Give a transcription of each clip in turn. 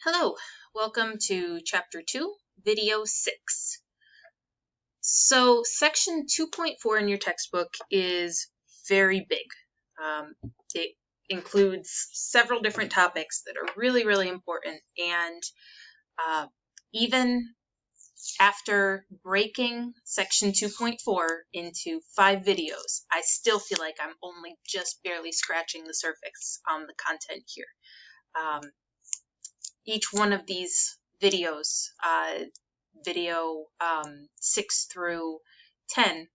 Hello, welcome to Chapter 2, Video 6. So, Section 2.4 in your textbook is very big. It includes several different topics that are really important, and even after breaking Section 2.4 into 5 videos, I still feel like I'm only just barely scratching the surface on the content here. Each one of these videos, video 6 through 10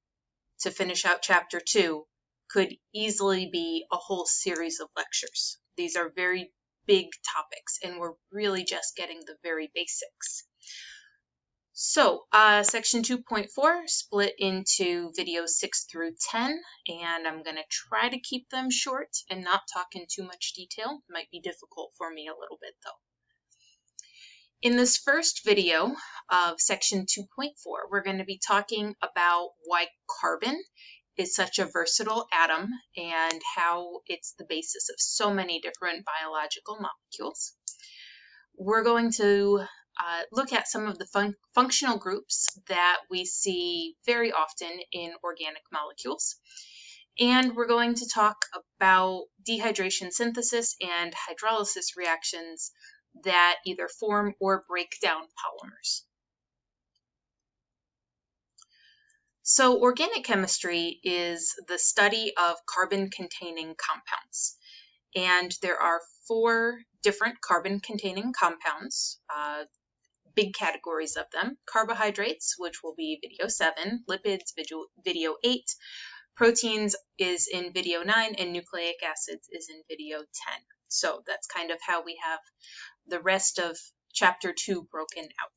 to finish out chapter 2, could easily be a whole series of lectures. These are very big topics, and we're really just getting the very basics. So, section 2.4 split into videos 6 through 10, and I'm going to try to keep them short and not talk in too much detail. It might be difficult for me a little bit, though. In this first video of section 2.4, we're going to be talking about why carbon is such a versatile atom and how it's the basis of so many different biological molecules. We're going to look at some of the functional groups that we see very often in organic molecules. And we're going to talk about dehydration synthesis and hydrolysis reactions that either form or break down polymers. So organic chemistry is the study of carbon-containing compounds. And there are 4 different carbon-containing compounds, big categories of them. Carbohydrates, which will be video 7, lipids, video 8, proteins is in video 9, and nucleic acids is in video 10. So that's kind of how we have the rest of chapter 2 broken out.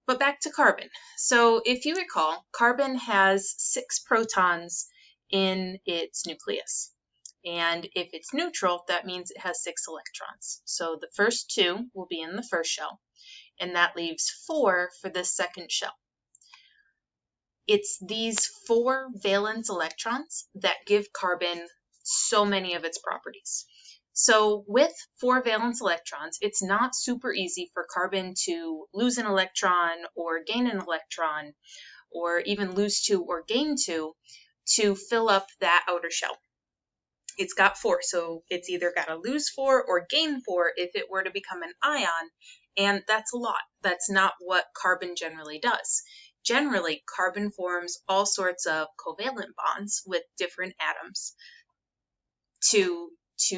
But back to carbon. So if you recall, carbon has 6 protons in its nucleus. And if it's neutral, that means it has 6 electrons. So the first 2 will be in the first shell, and that leaves 4 for this second shell. It's these 4 valence electrons that give carbon so many of its properties. So with 4 valence electrons, it's not super easy for carbon to lose an electron or gain an electron, or even lose 2 or gain 2 to fill up that outer shell. It's got 4, so it's either got to lose 4 or gain 4 if it were to become an ion, and that's a lot. That's not what carbon generally does. Generally, carbon forms all sorts of covalent bonds with different atoms to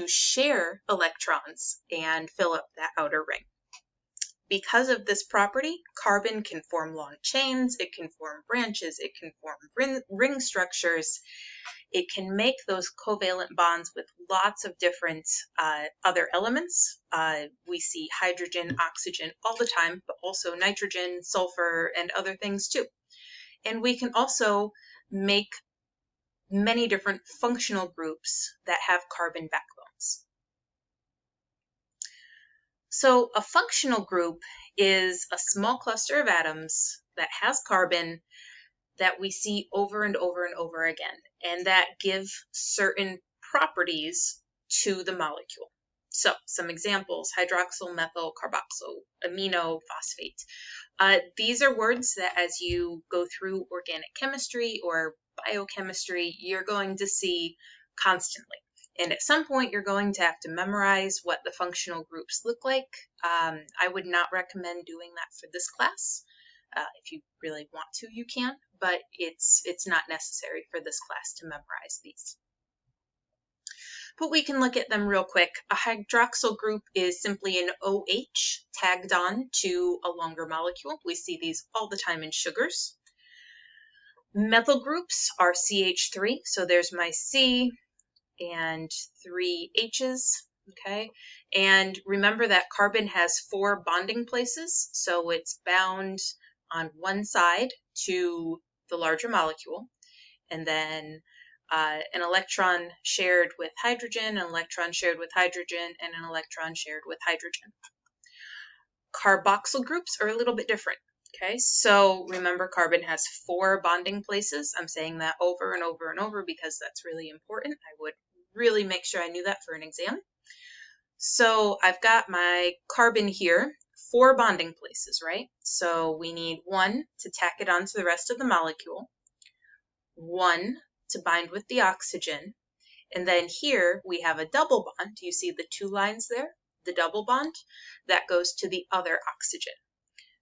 share electrons and fill up that outer ring. Because of this property, carbon can form long chains, it can form branches, it can form ring structures, it can make those covalent bonds with lots of different other elements. We see hydrogen, oxygen all the time, but also nitrogen, sulfur, and other things too. And we can also make many different functional groups that have carbon backbones. So a functional group is a small cluster of atoms that has carbon that we see over and over and over again, and that give certain properties to the molecule. So some examples: hydroxyl, methyl, carboxyl, amino, phosphate. These are words that as you go through organic chemistry or biochemistry, you're going to see constantly. And at some point, you're going to have to memorize what the functional groups look like. I would not recommend doing that for this class. If you really want to, you can, but it's not necessary for this class to memorize these. But we can look at them real quick. A hydroxyl group is simply an OH tagged on to a longer molecule. We see these all the time in sugars. Methyl groups are CH3, so there's my C and 3 H's, okay? And remember that carbon has 4 bonding places, so it's bound on one side to the larger molecule, and then an electron shared with hydrogen, an electron shared with hydrogen, and an electron shared with hydrogen. Carboxyl groups are a little bit different. Okay, so remember carbon has 4 bonding places. I'm saying that over and over and over because that's really important. I would really make sure I knew that for an exam. So I've got my carbon here, 4 bonding places, right? So we need 1 to tack it onto the rest of the molecule, 1 to bind with the oxygen, and then here we have a double bond. Do you see the 2 lines there? The double bond, that goes to the other oxygen.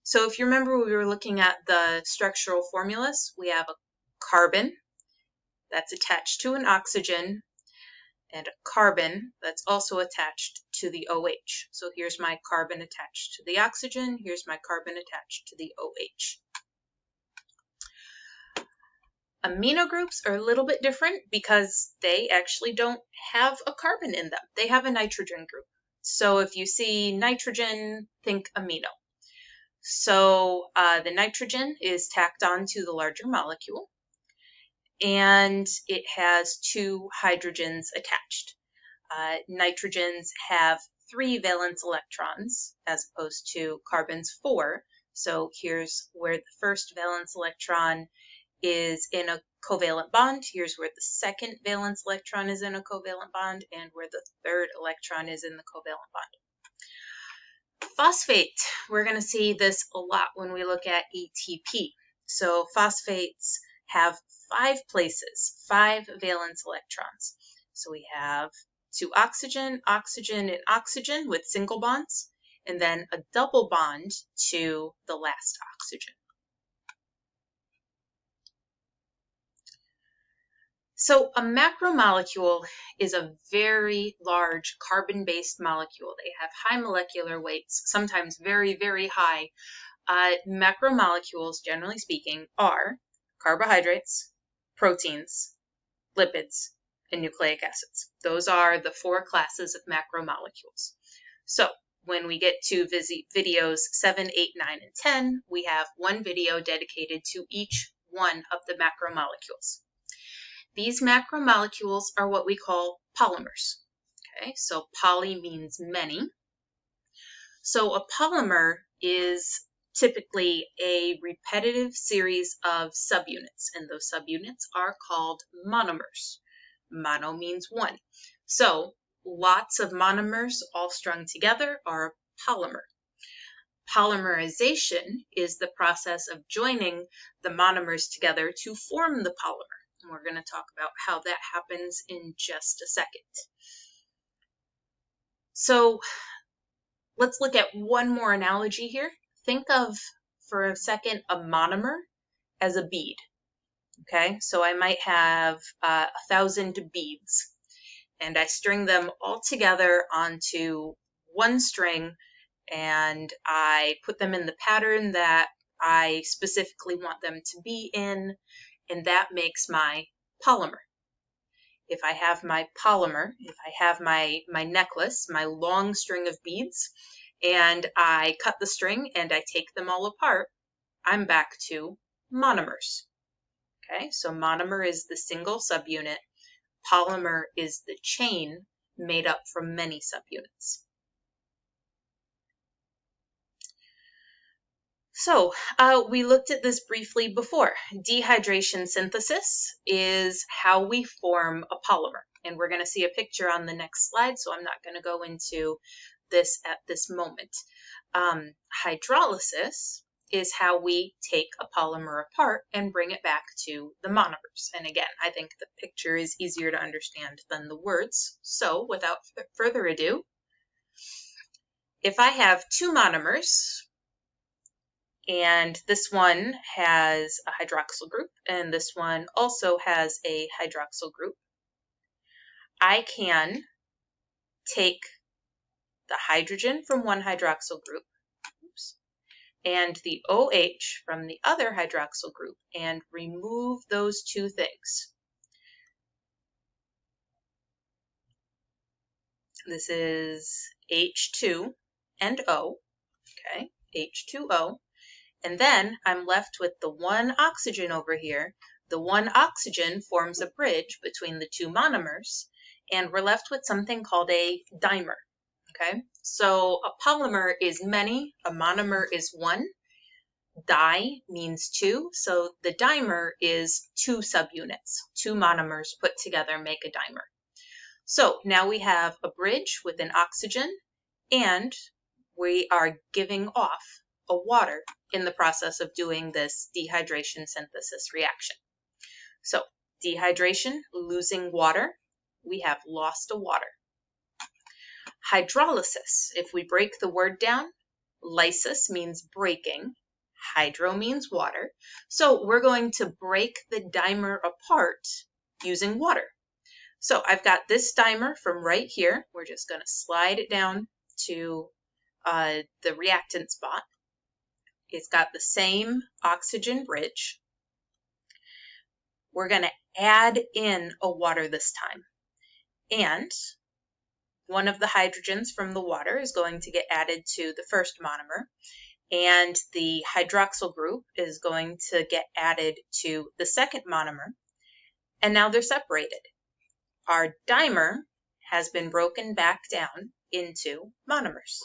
So if you remember, we were looking at the structural formulas. We have a carbon that's attached to an oxygen and a carbon that's also attached to the OH. So here's my carbon attached to the oxygen. Here's my carbon attached to the OH. Amino groups are a little bit different because they actually don't have a carbon in them. They have a nitrogen group. So if you see nitrogen, think amino. So the nitrogen is tacked on to the larger molecule, and it has 2 hydrogens attached. Nitrogens have 3 valence electrons as opposed to carbon's 4. So here's where the first valence electron is in a covalent bond. Here's where the second valence electron is in a covalent bond, and where the third electron is in the covalent bond. Phosphate, we're going to see this a lot when we look at ATP. So phosphates have 5 places, 5 valence electrons. So we have 2 oxygen, oxygen, and oxygen with single bonds, and then a double bond to the last oxygen. So a macromolecule is a very large carbon-based molecule. They have high molecular weights, sometimes very, very high. Macromolecules, generally speaking, are carbohydrates, proteins, lipids, and nucleic acids. Those are the 4 classes of macromolecules. So when we get to videos 7, 8, 9, and 10, we have one video dedicated to each one of the macromolecules. These macromolecules are what we call polymers. Okay, so poly means many. So a polymer is typically a repetitive series of subunits, and those subunits are called monomers. Mono means 1. So lots of monomers all strung together are a polymer. Polymerization is the process of joining the monomers together to form the polymer. And we're going to talk about how that happens in just a second. So let's look at one more analogy here. Think of, for a second, a monomer as a bead. Okay, so I might have 1,000 beads, and I string them all together onto one string, and I put them in the pattern that I specifically want them to be in, and that makes my polymer. If I have my polymer, if I have my necklace, my long string of beads, and I cut the string and I take them all apart, I'm back to monomers. Okay, so monomer is the single subunit. Polymer is the chain made up from many subunits. So we looked at this briefly before. Dehydration synthesis is how we form a polymer. And we're going to see a picture on the next slide, so I'm not going to go into this at this moment. Hydrolysis is how we take a polymer apart and bring it back to the monomers. And again, I think the picture is easier to understand than the words. So without further ado, if I have 2 monomers, and this one has a hydroxyl group, and this one also has a hydroxyl group, I can take the hydrogen from one hydroxyl group, and the OH from the other hydroxyl group, and remove those 2 things. This is H2 and O, okay, H2O. And then I'm left with the 1 oxygen over here. The 1 oxygen forms a bridge between the 2 monomers, and we're left with something called a dimer. Okay, so a polymer is many, a monomer is 1. Di means 2, so the dimer is 2 subunits. 2 monomers put together make a dimer. So now we have a bridge with an oxygen, and we are giving off a water in the process of doing this dehydration synthesis reaction. So dehydration, losing water, we have lost a water. Hydrolysis, if we break the word down, lysis means breaking, hydro means water. So we're going to break the dimer apart using water. So I've got this dimer from right here. We're just going to slide it down to the reactant spot. It's got the same oxygen bridge. We're going to add in a water this time. And one of the hydrogens from the water is going to get added to the first monomer. And the hydroxyl group is going to get added to the second monomer. And now they're separated. Our dimer has been broken back down into monomers.